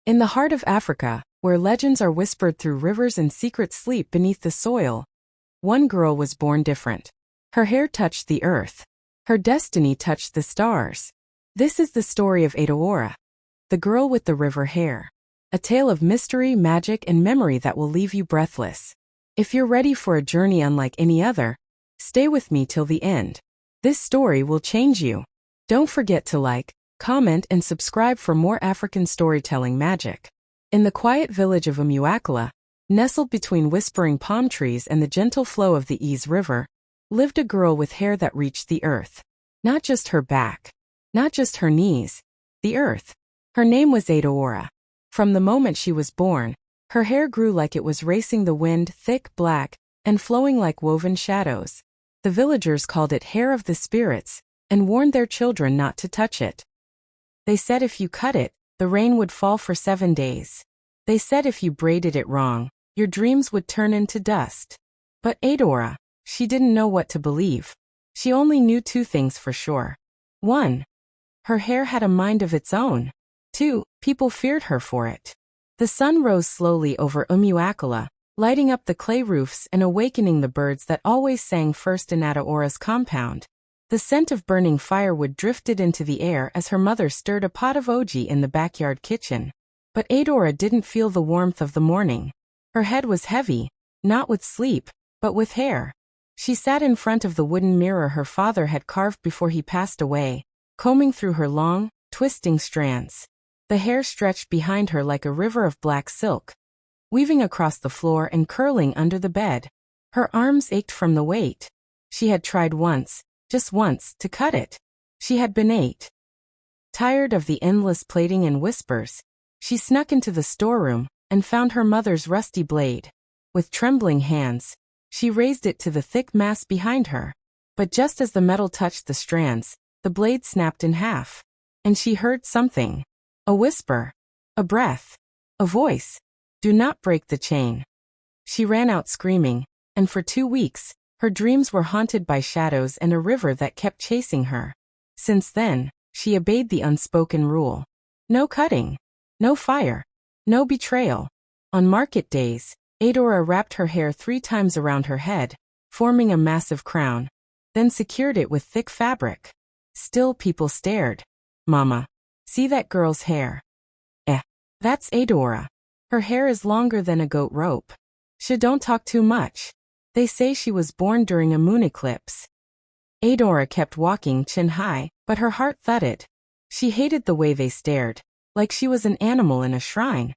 In the heart of Africa, where legends are whispered through rivers and secrets sleep beneath the soil, one girl was born different. Her hair touched the earth. Her destiny touched the stars. This is the story of Adaora, the girl with the river hair. A tale of mystery, magic, and memory that will leave you breathless. If you're ready for a journey unlike any other, stay with me till the end. This story will change you. Don't forget to like, comment, and subscribe for more African storytelling magic. In the quiet village of Umuakala, nestled between whispering palm trees and the gentle flow of the Ease River, lived a girl with hair that reached the earth. Not just her back, not just her knees, the earth. Her name was Adaora. From the moment she was born, her hair grew like it was racing the wind, thick, black, and flowing like woven shadows. The villagers called it hair of the spirits, and warned their children not to touch it. They said if you cut it, the rain would fall for 7 days. They said if you braided it wrong, your dreams would turn into dust. But Adaora, she didn't know what to believe. She only knew 2 things for sure. 1. Her hair had a mind of its own. 2. People feared her for it. The sun rose slowly over Umuakala, lighting up the clay roofs and awakening the birds that always sang first in Adaora's compound. The scent of burning firewood drifted into the air as her mother stirred a pot of oji in the backyard kitchen. But Adaora didn't feel the warmth of the morning. Her head was heavy, not with sleep, but with hair. She sat in front of the wooden mirror her father had carved before he passed away, combing through her long, twisting strands. The hair stretched behind her like a river of black silk, weaving across the floor and curling under the bed. Her arms ached from the weight. She had tried once, just once, to cut it. She had been tired of the endless plaiting and whispers. She snuck into the storeroom and found her mother's rusty blade. With trembling hands, she raised it to the thick mass behind her. But just as the metal touched the strands, the blade snapped in half. And she heard something. A whisper. A breath. A voice. Do not break the chain. She ran out screaming, and for 2 weeks, her dreams were haunted by shadows and a river that kept chasing her. Since then, she obeyed the unspoken rule. No cutting. No fire. No betrayal. On market days, Adaora wrapped her hair 3 times around her head, forming a massive crown, then secured it with thick fabric. Still people stared. Mama, see that girl's hair? That's Adaora. Her hair is longer than a goat rope. She don't talk too much. They say she was born during a moon eclipse. Adaora kept walking chin high, but her heart thudded. She hated the way they stared, like she was an animal in a shrine.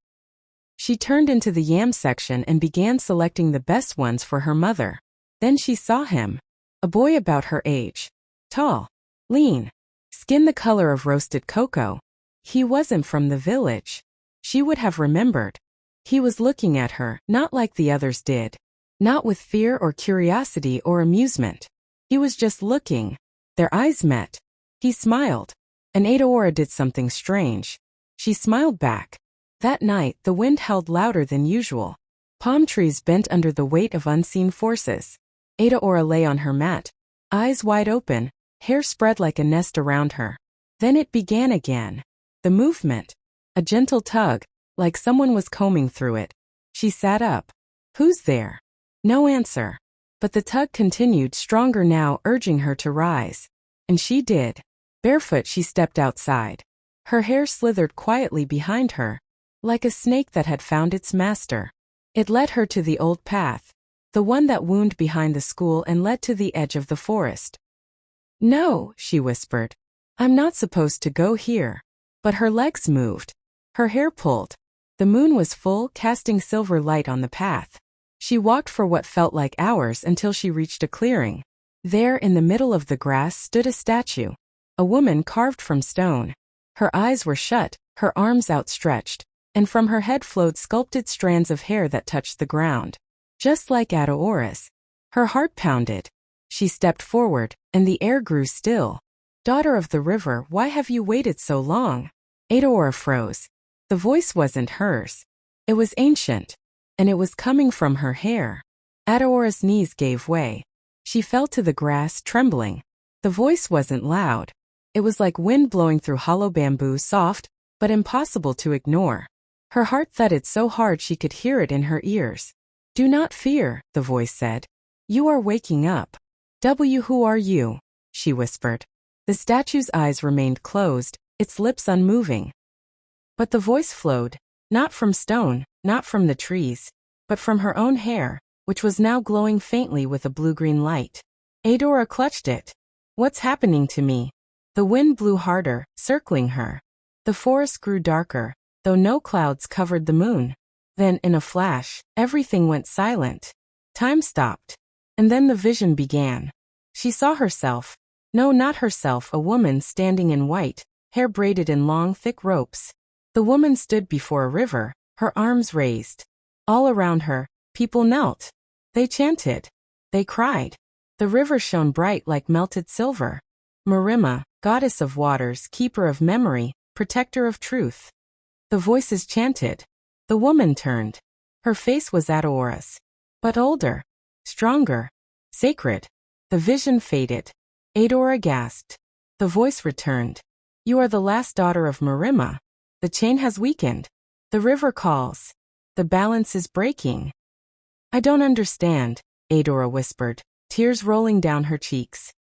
She turned into the yam section and began selecting the best ones for her mother. Then she saw him. A boy about her age. Tall. Lean. Skin the color of roasted cocoa. He wasn't from the village. She would have remembered. He was looking at her, not like the others did. Not with fear or curiosity or amusement. He was just looking. Their eyes met. He smiled. And Adaora did something strange. She smiled back. That night, the wind howled louder than usual. Palm trees bent under the weight of unseen forces. Adaora lay on her mat, eyes wide open, hair spread like a nest around her. Then it began again. The movement. A gentle tug, like someone was combing through it. She sat up. Who's there? No answer. But the tug continued, stronger now, urging her to rise. And she did. Barefoot she stepped outside. Her hair slithered quietly behind her, like a snake that had found its master. It led her to the old path, the one that wound behind the school and led to the edge of the forest. No, she whispered. I'm not supposed to go here. But her legs moved. Her hair pulled. The moon was full, casting silver light on the path. She walked for what felt like hours until she reached a clearing. There in the middle of the grass stood a statue. A woman carved from stone. Her eyes were shut, her arms outstretched, and from her head flowed sculpted strands of hair that touched the ground. Just like Adaora's. Her heart pounded. She stepped forward, and the air grew still. Daughter of the river, why have you waited so long? Adaora froze. The voice wasn't hers. It was ancient. And it was coming from her hair. Adaora's knees gave way. She fell to the grass, trembling. The voice wasn't loud. It was like wind blowing through hollow bamboo, soft, but impossible to ignore. Her heart thudded so hard she could hear it in her ears. "Do not fear," the voice said. "You are waking up." Who are you?" she whispered. The statue's eyes remained closed, its lips unmoving. But the voice flowed, not from stone, not from the trees, but from her own hair, which was now glowing faintly with a blue-green light. Adaora clutched it. "What's happening to me?" The wind blew harder, circling her. The forest grew darker, though no clouds covered the moon. Then, in a flash, everything went silent. Time stopped. And then the vision began. She saw herself. No, not herself, a woman standing in white, hair braided in long, thick ropes. The woman stood before a river, her arms raised. All around her, people knelt. They chanted. They cried. The river shone bright like melted silver. Marima, goddess of waters, keeper of memory, protector of truth. The voices chanted. The woman turned. Her face was Adaora's. But older. Stronger. Sacred. The vision faded. Adaora gasped. The voice returned. "You are the last daughter of Marima. The chain has weakened. The river calls. The balance is breaking." "I don't understand," Adaora whispered, tears rolling down her cheeks.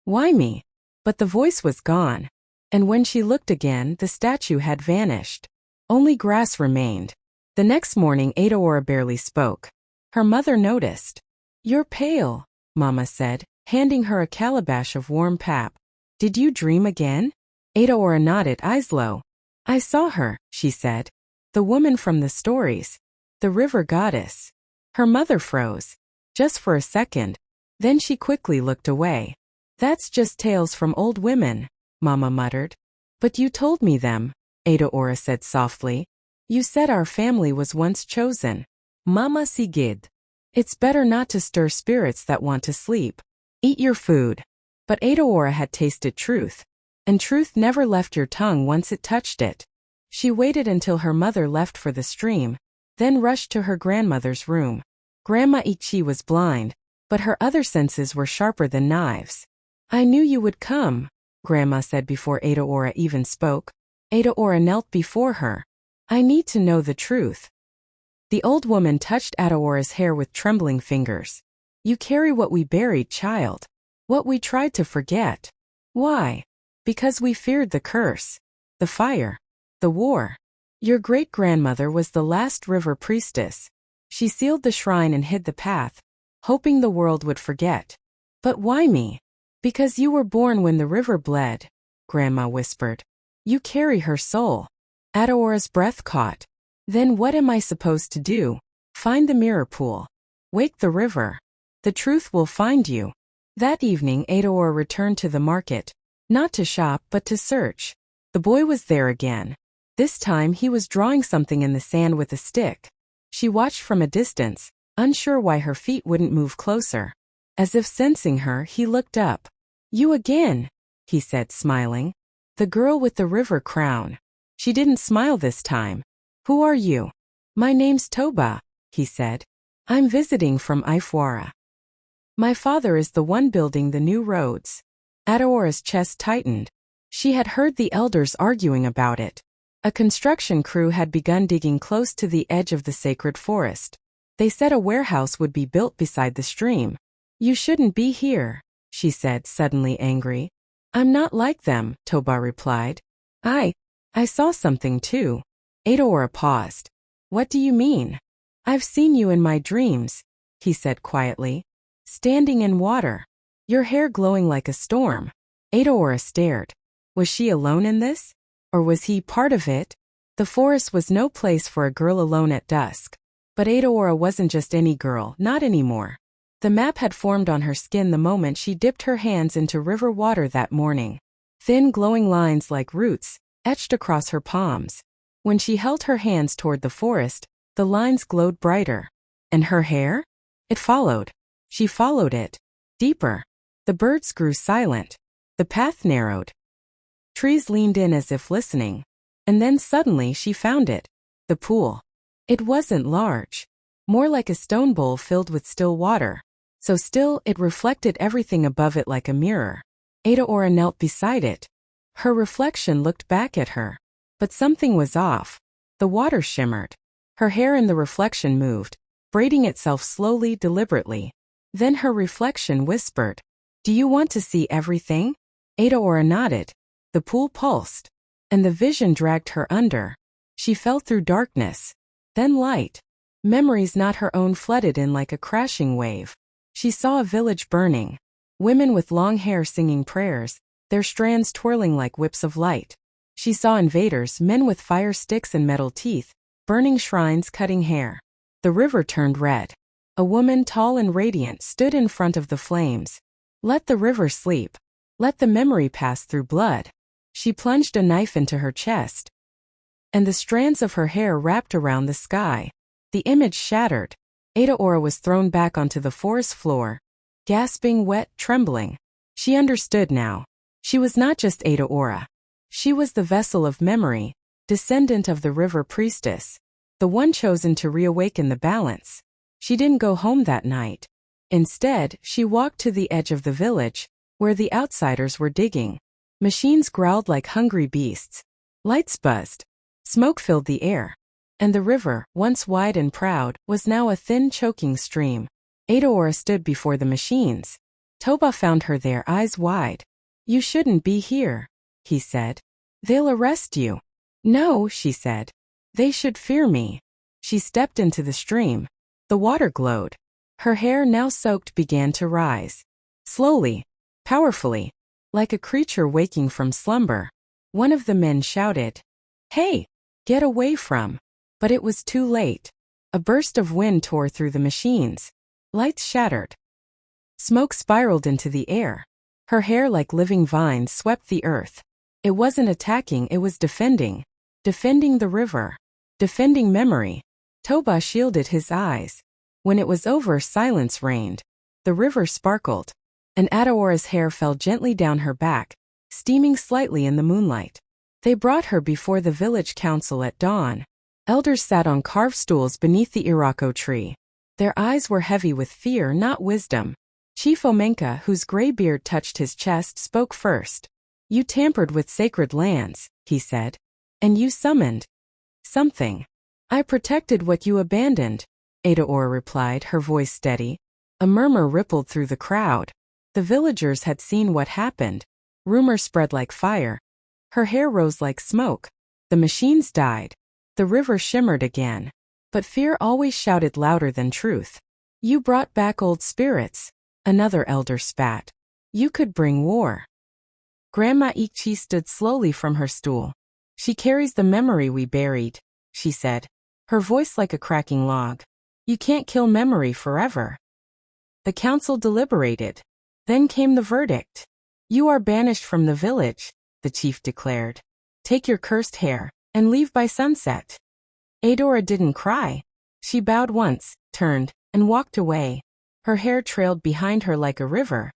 "Why me?" But the voice was gone. And when she looked again, the statue had vanished. Only grass remained. The next morning, Adaora barely spoke. Her mother noticed. "You're pale," Mama said, handing her a calabash of warm pap. "Did you dream again?" Adaora nodded, eyes low. "I saw her," she said. "The woman from the stories. The river goddess." Her mother froze. Just for a second. Then she quickly looked away. "That's just tales from old women," Mama muttered. "But you told me them," Adaora said softly. "You said our family was once chosen." Mama sigid. "It's better not to stir spirits that want to sleep. Eat your food." But Adaora had tasted truth. And truth never left your tongue once it touched it. She waited until her mother left for the stream, then rushed to her grandmother's room. Grandma Ichi was blind, but her other senses were sharper than knives. "I knew you would come," Grandma said before Adaora even spoke. Adaora knelt before her. "I need to know the truth." The old woman touched Adaora's hair with trembling fingers. "You carry what we buried, child. What we tried to forget. Why? Because we feared the curse. The fire. The war. Your great-grandmother was the last river priestess. She sealed the shrine and hid the path, hoping the world would forget. But why me?" "Because you were born when the river bled," Grandma whispered. "You carry her soul." Adaora's breath caught. "Then what am I supposed to do? Find the mirror pool. Wake the river. The truth will find you." That evening, Adaora returned to the market. Not to shop, but to search. The boy was there again. This time he was drawing something in the sand with a stick. She watched from a distance, unsure why her feet wouldn't move closer. As if sensing her, he looked up. "You again," he said, smiling. "The girl with the river crown." She didn't smile this time. "Who are you?" "My name's Toba," he said. "I'm visiting from Ifwara. My father is the one building the new roads." Adaora's chest tightened. She had heard the elders arguing about it. A construction crew had begun digging close to the edge of the sacred forest. They said a warehouse would be built beside the stream. "You shouldn't be here," she said, suddenly angry. "I'm not like them," Toba replied. I saw something too." Adaora paused. "What do you mean?" "I've seen you in my dreams," he said quietly. "Standing in water. Your hair glowing like a storm." Adaora stared. Was she alone in this? Or was he part of it? The forest was no place for a girl alone at dusk. But Adaora wasn't just any girl, not anymore. The map had formed on her skin the moment she dipped her hands into river water that morning. Thin glowing lines like roots, etched across her palms. When she held her hands toward the forest, the lines glowed brighter. And her hair? It followed. She followed it. Deeper. The birds grew silent. The path narrowed. Trees leaned in as if listening. And then suddenly she found it. The pool. It wasn't large. More like a stone bowl filled with still water. So still, it reflected everything above it like a mirror. Adaora knelt beside it. Her reflection looked back at her. But something was off. The water shimmered. Her hair in the reflection moved, braiding itself slowly, deliberately. Then her reflection whispered, "Do you want to see everything?" Adaora nodded. The pool pulsed, and the vision dragged her under. She fell through darkness, then light. Memories not her own flooded in like a crashing wave. She saw a village burning. Women with long hair singing prayers, their strands twirling like whips of light. She saw invaders, men with fire sticks and metal teeth, burning shrines, cutting hair. The river turned red. A woman tall and radiant stood in front of the flames. Let the river sleep. Let the memory pass through blood. She plunged a knife into her chest, and the strands of her hair wrapped around the sky. The image shattered. Adaora was thrown back onto the forest floor, gasping, wet, trembling. She understood now. She was not just Adaora. She was the vessel of memory, descendant of the river priestess, the one chosen to reawaken the balance. She didn't go home that night. Instead, she walked to the edge of the village, where the outsiders were digging. Machines growled like hungry beasts. Lights buzzed. Smoke filled the air. And the river, once wide and proud, was now a thin, choking stream. Adaora stood before the machines. Toba found her there, eyes wide. "You shouldn't be here," he said. "They'll arrest you." "No," she said. "They should fear me." She stepped into the stream. The water glowed. Her hair, now soaked, began to rise. Slowly, powerfully, like a creature waking from slumber. One of the men shouted, "Hey, get away from." But it was too late. A burst of wind tore through the machines. Lights shattered. Smoke spiraled into the air. Her hair, like living vines, swept the earth. It wasn't attacking, it was defending. Defending the river. Defending memory. Toba shielded his eyes. When it was over, silence reigned. The river sparkled. And Adaora's hair fell gently down her back, steaming slightly in the moonlight. They brought her before the village council at dawn. Elders sat on carved stools beneath the irako tree. Their eyes were heavy with fear, not wisdom. Chief Omenka, whose gray beard touched his chest, spoke first. "You tampered with sacred lands," he said. "And you summoned something." "I protected what you abandoned," Adaora replied, her voice steady. A murmur rippled through the crowd. The villagers had seen what happened. Rumor spread like fire. Her hair rose like smoke. The machines died. The river shimmered again. But fear always shouted louder than truth. "You brought back old spirits," another elder spat. "You could bring war." Grandma Ikchi stood slowly from her stool. "She carries the memory we buried," she said, her voice like a cracking log. "You can't kill memory forever." The council deliberated. Then came the verdict. "You are banished from the village," the chief declared. "Take your cursed hair and leave by sunset." Adaora didn't cry. She bowed once, turned, and walked away. Her hair trailed behind her like a river.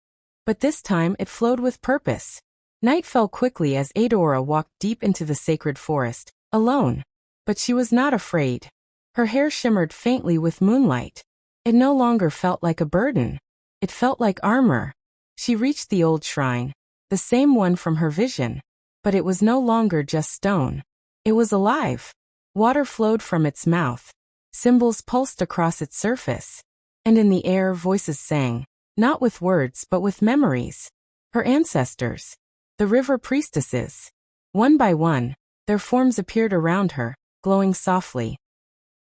But this time it flowed with purpose. Night fell quickly as Adaora walked deep into the sacred forest, alone. But she was not afraid. Her hair shimmered faintly with moonlight. It no longer felt like a burden. It felt like armor. She reached the old shrine, the same one from her vision. But it was no longer just stone. It was alive. Water flowed from its mouth. Symbols pulsed across its surface. And in the air, voices sang, not with words but with memories. Her ancestors. The river priestesses. One by one, their forms appeared around her, glowing softly.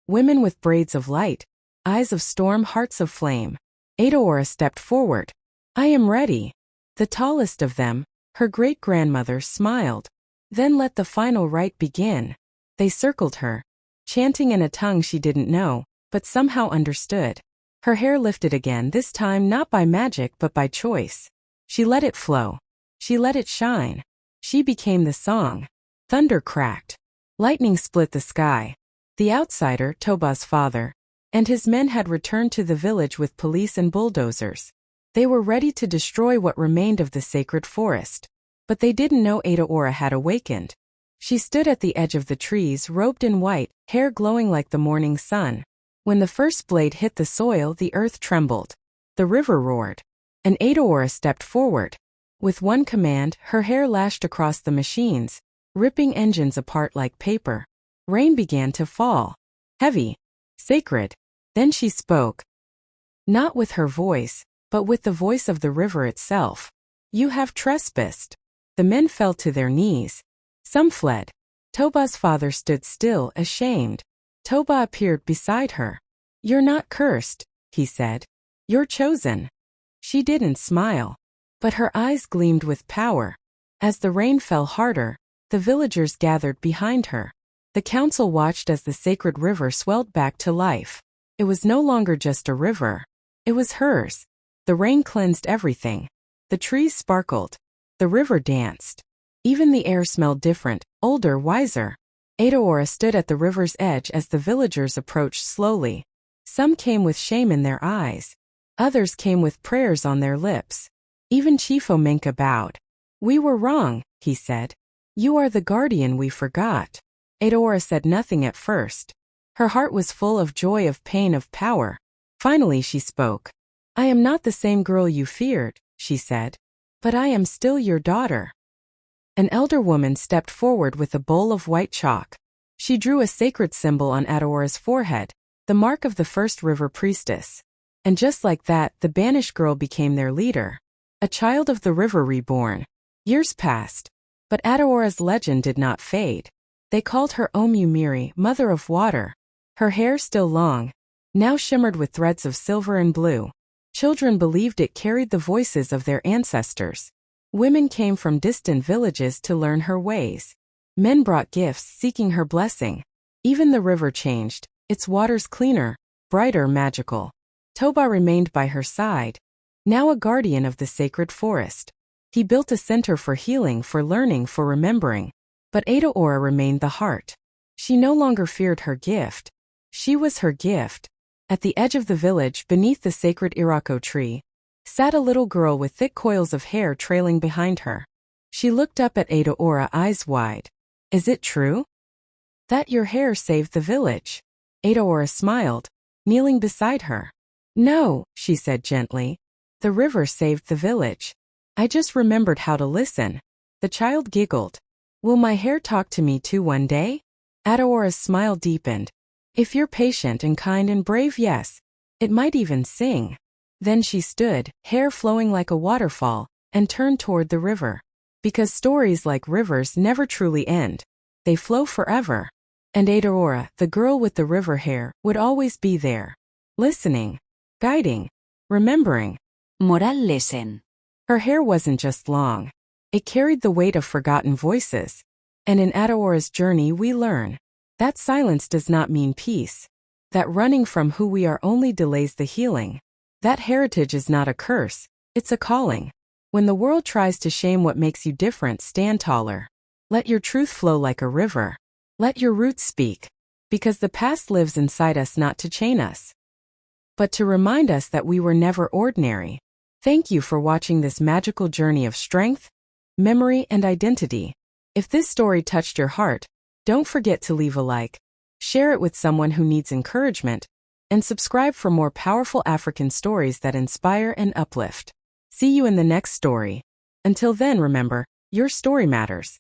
Women with braids of light, eyes of storm, hearts of flame. Adaora stepped forward. "I am ready." The tallest of them, her great-grandmother, smiled. "Then let the final rite begin." They circled her, chanting in a tongue she didn't know, but somehow understood. Her hair lifted again, this time not by magic but by choice. She let it flow. She let it shine. She became the song. Thunder cracked. Lightning split the sky. The outsider, Toba's father, and his men had returned to the village with police and bulldozers. They were ready to destroy what remained of the sacred forest. But they didn't know Adaora had awakened. She stood at the edge of the trees, robed in white, hair glowing like the morning sun. When the first blade hit the soil, the earth trembled. The river roared. And Adaora stepped forward. With one command, her hair lashed across the machines, ripping engines apart like paper. Rain began to fall. Heavy. Sacred. Then she spoke. Not with her voice, but with the voice of the river itself. You have trespassed. The men fell to their knees. Some fled. Toba's father stood still, ashamed. Toba appeared beside her. You're not cursed, he said. You're chosen. She didn't smile, but her eyes gleamed with power. As the rain fell harder, the villagers gathered behind her. The council watched as the sacred river swelled back to life. It was no longer just a river. It was hers. The rain cleansed everything. The trees sparkled. The river danced. Even the air smelled different, older, wiser. Adaora stood at the river's edge as the villagers approached slowly. Some came with shame in their eyes. Others came with prayers on their lips. Even Chief Omenka bowed. We were wrong, he said. You are the guardian we forgot. Adaora said nothing at first. Her heart was full of joy, of pain, of power. Finally she spoke. I am not the same girl you feared, she said. But I am still your daughter. An elder woman stepped forward with a bowl of white chalk. She drew a sacred symbol on Adaora's forehead, the mark of the first river priestess. And just like that, the banished girl became their leader. A child of the river reborn. Years passed. But Adaora's legend did not fade. They called her Omumiri, Mother of Water. Her hair, still long, now shimmered with threads of silver and blue. Children believed it carried the voices of their ancestors. Women came from distant villages to learn her ways. Men brought gifts seeking her blessing. Even the river changed, its waters cleaner, brighter, magical. Toba remained by her side, now a guardian of the sacred forest. He built a center for healing, for learning, for remembering. But Adaora remained the heart. She no longer feared her gift. She was her gift. At the edge of the village, beneath the sacred Irako tree, sat a little girl with thick coils of hair trailing behind her. She looked up at Adaora, eyes wide. Is it true that your hair saved the village? Adaora smiled, kneeling beside her. No, she said gently. The river saved the village. I just remembered how to listen. The child giggled. Will my hair talk to me too one day? Adaora's smile deepened. If you're patient and kind and brave, yes. It might even sing. Then she stood, hair flowing like a waterfall, and turned toward the river. Because stories, like rivers, never truly end. They flow forever. And Adaora, the girl with the river hair, would always be there. Listening. Guiding. Remembering. Moral lesson. Her hair wasn't just long. It carried the weight of forgotten voices. And in Adaora's journey we learn that silence does not mean peace. That running from who we are only delays the healing. That heritage is not a curse, it's a calling. When the world tries to shame what makes you different, stand taller. Let your truth flow like a river. Let your roots speak. Because the past lives inside us, not to chain us, but to remind us that we were never ordinary. Thank you for watching this magical journey of strength, memory, and identity. If this story touched your heart, don't forget to leave a like, share it with someone who needs encouragement, and subscribe for more powerful African stories that inspire and uplift. See you in the next story. Until then, remember, your story matters.